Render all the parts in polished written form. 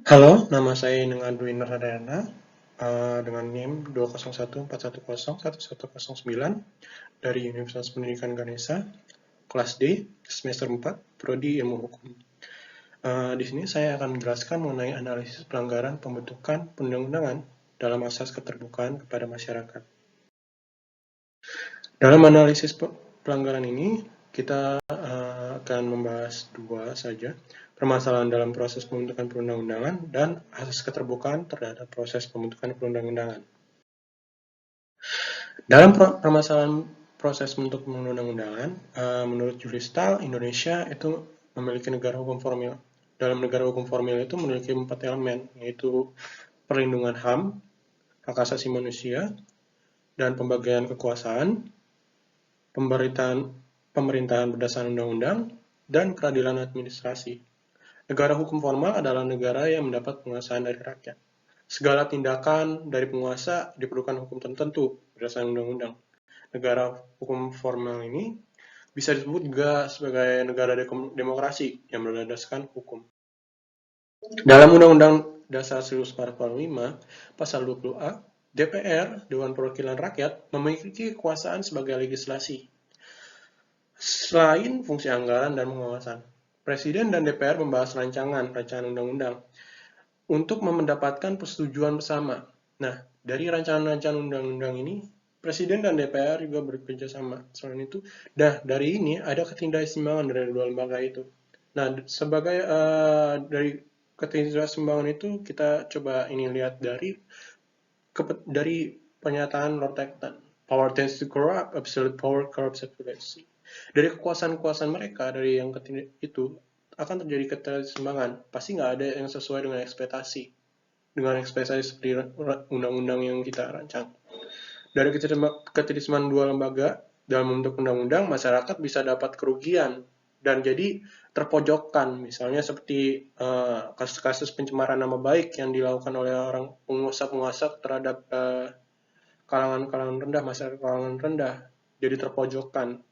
Halo, nama saya Ineng Dwi Nurdayana, dengan NIM 20141011109 dari Universitas Pendidikan Ganesha, kelas D, semester 4, Prodi Ilmu Hukum. Di sini saya akan menjelaskan mengenai analisis pelanggaran pembentukan perundang-undangan dalam asas keterbukaan kepada masyarakat. Dalam analisis pelanggaran ini, kita akan membahas dua saja, permasalahan dalam proses pembentukan perundang-undangan dan asas keterbukaan terhadap proses pembentukan perundang-undangan. Dalam permasalahan proses pembentukan perundang-undangan, menurut Julius Stahl, Indonesia itu memiliki negara hukum formil. Dalam negara hukum formil itu memiliki 4 elemen, yaitu perlindungan HAM, hak asasi manusia, dan pembagian kekuasaan, pemerintahan berdasarkan undang-undang, dan peradilan administrasi. Negara hukum formal adalah negara yang mendapat penguasaan dari rakyat. Segala tindakan dari penguasa diperlukan hukum tertentu berdasarkan undang-undang. Negara hukum formal ini bisa disebut juga sebagai negara demokrasi yang berdasarkan hukum. Dalam Undang-Undang Dasar 1945, Pasal 20A, DPR, Dewan Perwakilan Rakyat, memiliki kekuasaan sebagai legislasi. Selain fungsi anggaran dan pengawasan, Presiden dan DPR membahas rancangan undang-undang untuk mendapatkan persetujuan bersama. Nah, dari rancangan-rancangan undang-undang ini, Presiden dan DPR juga bekerja sama. Selain itu, dari ini ada ketidakseimbangan dari dua lembaga itu. Nah, sebagai dari ketidakseimbangan itu kita coba ini lihat dari pernyataan Lord Acton. Power tends to corrupt, absolute power corrupts absolutely. Dari kekuasaan-kekuasaan mereka, dari yang ketiga itu, akan terjadi keterseimbangan. Pasti nggak ada yang sesuai dengan ekspektasi. Dengan ekspektasi seperti undang-undang yang kita rancang. Dari keterseimbangan dua lembaga, dalam bentuk undang-undang, masyarakat bisa dapat kerugian dan jadi terpojokkan. Misalnya seperti kasus-kasus pencemaran nama baik yang dilakukan oleh orang penguasa-penguasa terhadap kalangan-kalangan rendah, masyarakat kalangan rendah, jadi terpojokkan.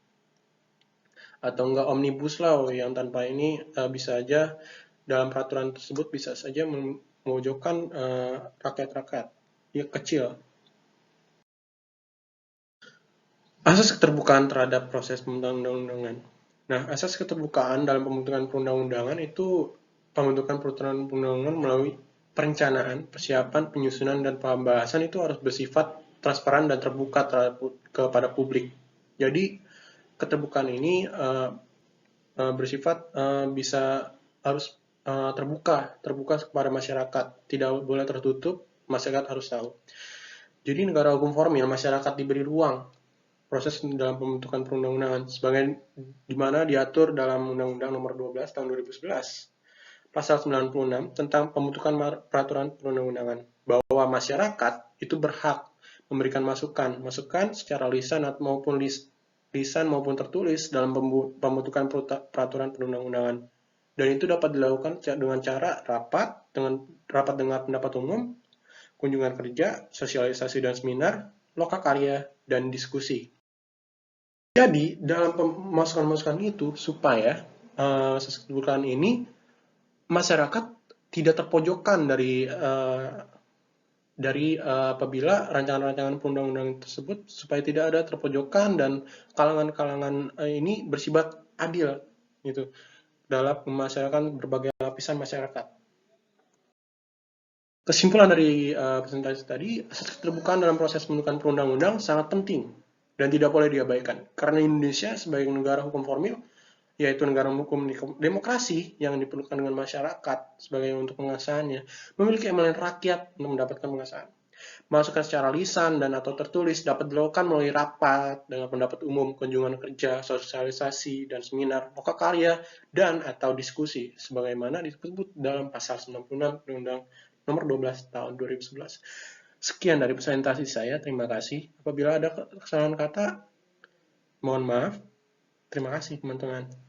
Atau enggak omnibus law yang tanpa ini bisa aja dalam peraturan tersebut bisa saja memojokkan rakyat-rakyat ya kecil. Asas keterbukaan terhadap proses pembentukan undang-undangan. Nah, asas keterbukaan dalam pembentukan perundang-undangan itu pembentukan perundang-undangan melalui perencanaan, persiapan, penyusunan, dan pembahasan itu harus bersifat transparan dan terbuka kepada publik. Jadi, keterbukaan ini bersifat bisa harus terbuka kepada masyarakat, tidak boleh tertutup, masyarakat harus tahu. Jadi negara hukum formil, masyarakat diberi ruang proses dalam pembentukan perundang-undangan sebagai di mana diatur dalam Undang-Undang Nomor 12 Tahun 2011 Pasal 96 tentang pembentukan peraturan perundang-undangan bahwa masyarakat itu berhak memberikan masukan secara lisan maupun tertulis dalam pembentukan peraturan perundang-undangan. Dan itu dapat dilakukan dengan cara rapat dengan pendapat umum, kunjungan kerja, sosialisasi dan seminar, lokakarya, dan diskusi. Jadi, dalam masukan-masukan itu, supaya kebutuhan ini, masyarakat tidak terpojokkan dari apabila rancangan-rancangan perundang-undangan tersebut, supaya tidak ada terpojokkan dan kalangan-kalangan ini bersifat adil gitu dalam memasyarakatkan berbagai lapisan masyarakat. Kesimpulan dari presentasi tadi, asas keterbukaan dalam proses pembentukan perundang-undang sangat penting dan tidak boleh diabaikan. Karena Indonesia sebagai negara hukum formil, yaitu negara hukum demokrasi yang diperlukan dengan masyarakat sebagai untuk pengasahannya, memiliki elemen rakyat untuk mendapatkan pengasahan. Masukan secara lisan dan atau tertulis dapat dilakukan melalui rapat dengan pendapat umum, kunjungan kerja, sosialisasi, dan seminar, lokakarya, dan atau diskusi, sebagaimana disebut dalam pasal 96 Undang-Undang Nomor 12 Tahun 2011. Sekian dari presentasi saya, terima kasih. Apabila ada kesalahan kata, mohon maaf. Terima kasih teman-teman.